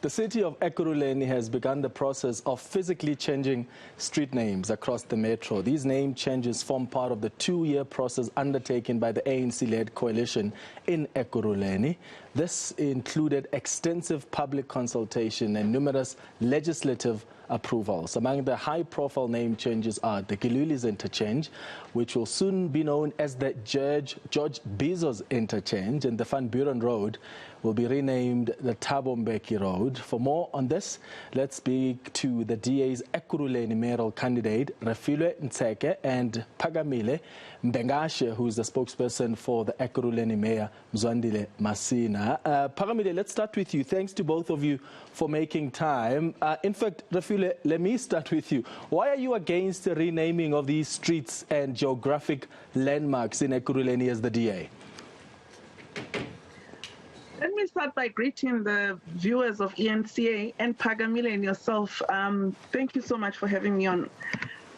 The city of Ekurhuleni has begun the process of physically changing street names across the metro. These name changes form part of the two-year process undertaken by the ANC-led coalition in Ekurhuleni. This included extensive public consultation and numerous legislative approvals. Among the high-profile name changes are the Giluli's interchange, which will soon be known as the George Bizos interchange, and the Van Buren Road will be renamed the Thabo Mbeki Road. For more on this, let's speak to the DA's Ekurhuleni mayoral candidate, Refiloe Nt'sekhe, and Phakamile Mbengashe, who is the spokesperson for the Ekurhuleni Mayor Mzwandile Masina. Phakamile, let's start with you. Thanks to both of you for making time. In fact, Refiloe, let me start with you. Why are you against the renaming of these streets and geographic landmarks in Ekurhuleni as the DA? Let me start by greeting the viewers of eNCA and Phakamile and yourself. Thank you so much for having me on.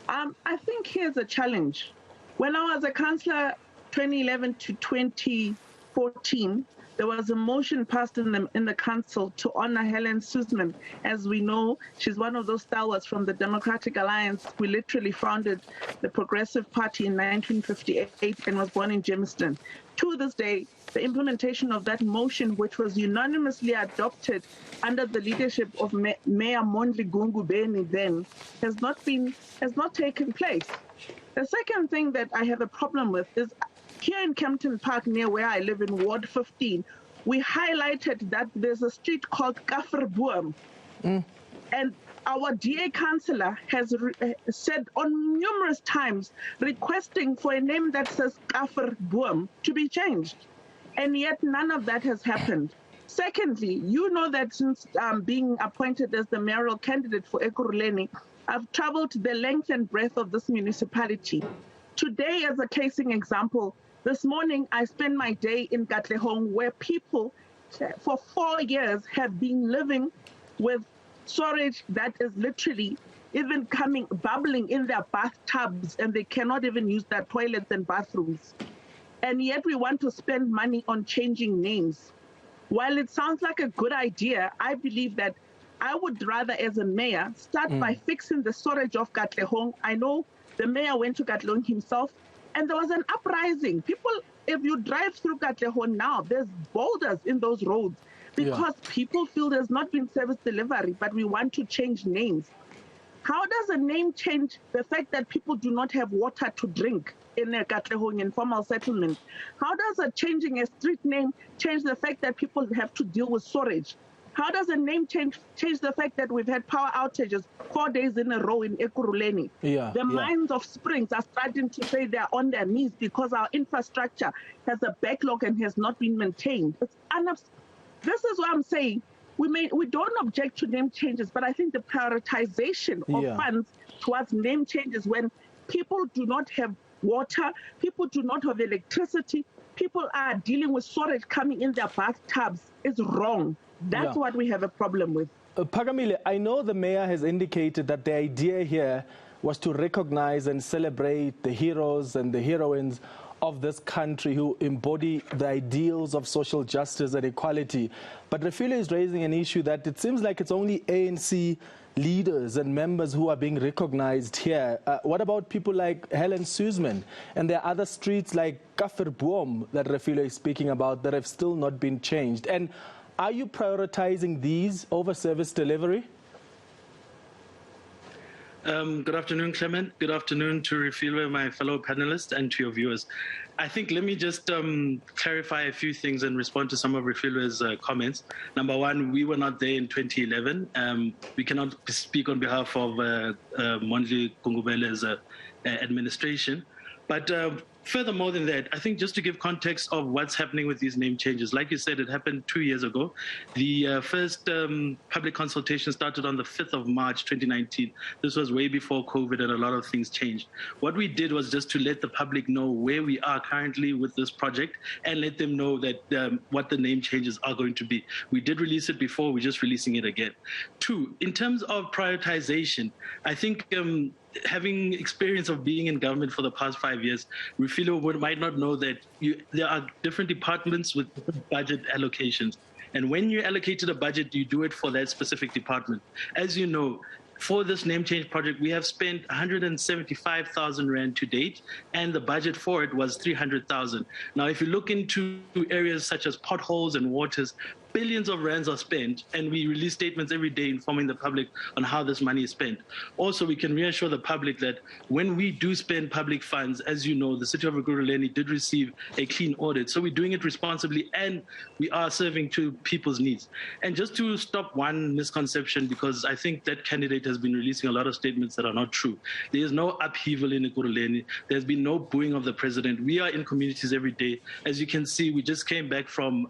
I think here's a challenge. When I was a councillor 2011 to 2014, there was a motion passed in the council to honor Helen Suzman. As we know, she's one of those stalwarts from the Democratic Alliance who literally founded the Progressive Party in 1958 and was born in Germiston. To this day, the implementation of that motion, which was unanimously adopted under the leadership of Mayor Mondli Gungubeni then, has not taken place. The second thing that I have a problem with is here in Kempton Park, near where I live in Ward 15, we highlighted that there's a street called Kafferboom. And our DA councillor has said on numerous times, requesting for a name that says Kafferboom to be changed. And yet none of that has happened. Secondly, you know that since being appointed as the mayoral candidate for Ekurhuleni, I've traveled the length and breadth of this municipality. Today, as a casing example, this morning I spent my day in Katlehong, where people for 4 years have been living with storage that is literally even bubbling in their bathtubs, and they cannot even use their toilets and bathrooms. And yet we want to spend money on changing names. While it sounds like a good idea, I believe that I would rather, as a mayor, start by fixing the storage of Katlehong. I know the mayor went to Katlehong himself, and there was an uprising. People, if you drive through Katlehong now, there's boulders in those roads because people feel there's not been service delivery, but we want to change names. How does a name change the fact that people do not have water to drink in a Katlehong informal settlement? How does changing a street name change the fact that people have to deal with storage? How does a name change the fact that we've had power outages 4 days in a row in Ekurhuleni? The mines of Springs are starting to say they're on their knees because our infrastructure has a backlog and has not been maintained. This is what I'm saying. We don't object to name changes, but I think the prioritization of funds towards name changes when people do not have water, people do not have electricity, people are dealing with storage coming in their bathtubs is wrong. That's what we have a problem with. Phakamile, I know the mayor has indicated that the idea here was to recognize and celebrate the heroes and the heroines of this country who embody the ideals of social justice and equality. But Refiloe is raising an issue that it seems like it's only ANC leaders and members who are being recognized here. What about people like Helen Suzman? And there are other streets like Kafferboom that Refiloe is speaking about that have still not been changed. And are you prioritizing these over service delivery? Good afternoon, Clement. Good afternoon to Refiloe, my fellow panelists, and to your viewers. I think let me just clarify a few things and respond to some of Refiloe's comments. Number one, we were not there in 2011. We cannot speak on behalf of Mondli Gungubele's administration. But furthermore than that, I think just to give context of what's happening with these name changes, like you said, it happened 2 years ago. The first public consultation started on the 5th of March, 2019. This was way before COVID and a lot of things changed. What we did was just to let the public know where we are currently with this project and let them know that what the name changes are going to be. We did release it before, we're just releasing it again. Two, in terms of prioritization, I think having experience of being in government for the past 5 years, Refiloe might not know that there are different departments with different budget allocations. And when you allocated a budget, you do it for that specific department. As you know, for this name change project, we have spent 175,000 Rand to date, and the budget for it was 300,000. Now, if you look into areas such as potholes and waters, billions of rands are spent, and we release statements every day informing the public on how this money is spent. Also, we can reassure the public that when we do spend public funds, as you know, the City of Ekurhuleni did receive a clean audit. So we're doing it responsibly, and we are serving to people's needs. And just to stop one misconception, because I think that candidate has been releasing a lot of statements that are not true. There is no upheaval in Ekurhuleni. There's been no booing of the president. We are in communities every day. As you can see, we just came back from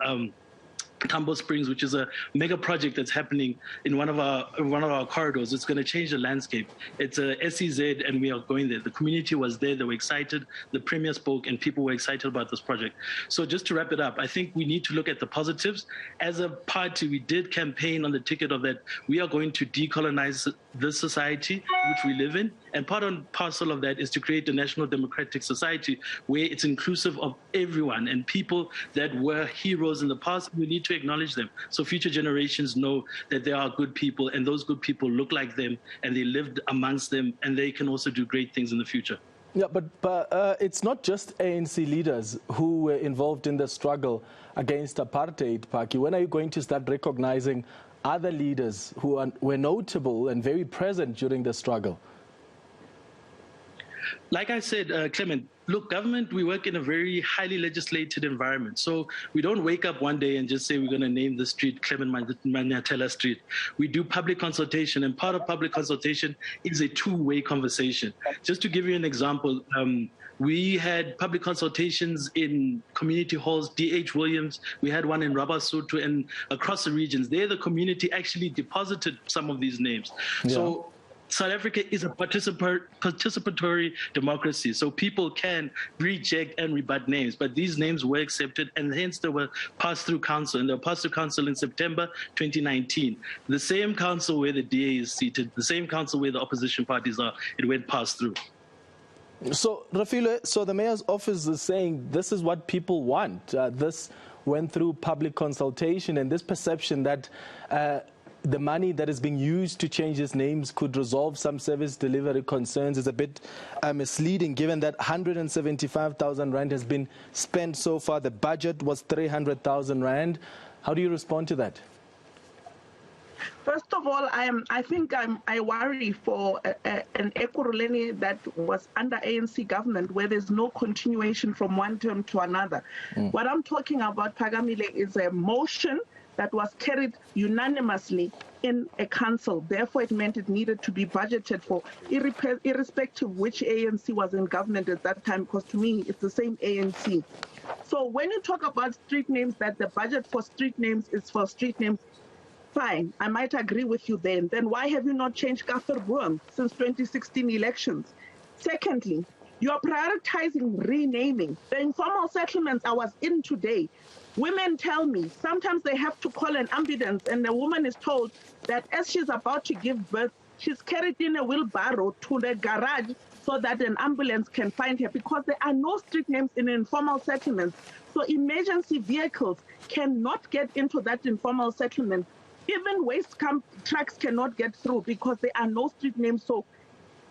Tambo Springs, which is a mega project that's happening in one of our corridors. It's going to change the landscape. It's a SEZ, and we are going there. The community was there. They were excited. The premier spoke, and people were excited about this project. So just to wrap it up, I think we need to look at the positives. As a party, we did campaign on the ticket of that we are going to decolonize this society which we live in. And part and parcel of that is to create a national democratic society where it's inclusive of everyone, and people that were heroes in the past, we need to acknowledge them. So future generations know that there are good people, and those good people look like them, and they lived amongst them, and they can also do great things in the future. Yeah, but it's not just ANC leaders who were involved in the struggle against apartheid, Phaki. When are you going to start recognizing other leaders who were notable and very present during the struggle? Like I said, Clement, look, government, we work in a very highly legislated environment. So we don't wake up one day and just say we're going to name the street Clement Manyathela Street. We do public consultation, and part of public consultation is a two-way conversation. Just to give you an example, we had public consultations in community halls, D.H. Williams. We had one in Rabasotho and across the regions. There, the community actually deposited some of these names. Yeah. So South Africa is a participatory democracy, so people can reject and rebut names, but these names were accepted, and hence they were passed through council, and they were passed through council in September 2019. The same council where the DA is seated, the same council where the opposition parties are, it went passed through. So, Refiloe, so the mayor's office is saying this is what people want. This went through public consultation, and this perception that the money that is being used to change these names could resolve some service delivery concerns is a bit misleading, given that 175,000 Rand has been spent so far. The budget was 300,000 Rand. How do you respond to that? First of all, I worry for an Ekurhuleni that was under ANC government, where there's no continuation from one term to another. What I'm talking about, Phakamile, is a motion that was carried unanimously in a council. Therefore, it meant it needed to be budgeted for, irrespective of which ANC was in government at that time, because to me, it's the same ANC. So when you talk about street names, that the budget for street names is for street names, fine, I might agree with you then. Then why have you not changed Gafferboom since 2016 elections? Secondly, you're prioritizing renaming. The informal settlements I was in today, women tell me sometimes they have to call an ambulance, and the woman is told that as she's about to give birth, she's carried in a wheelbarrow to the garage so that an ambulance can find her, because there are no street names in informal settlements. So emergency vehicles cannot get into that informal settlement. Even waste trucks cannot get through because there are no street names. So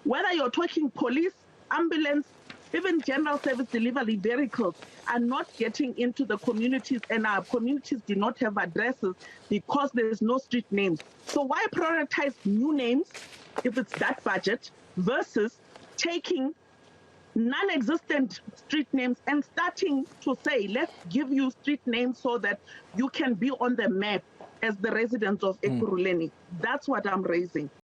whether you're talking police, ambulance, even general service delivery vehicles are not getting into the communities, and our communities do not have addresses because there's no street names. So why prioritize new names if it's that budget versus taking non-existent street names and starting to say, let's give you street names so that you can be on the map as the residents of Ekurhuleni? That's what I'm raising.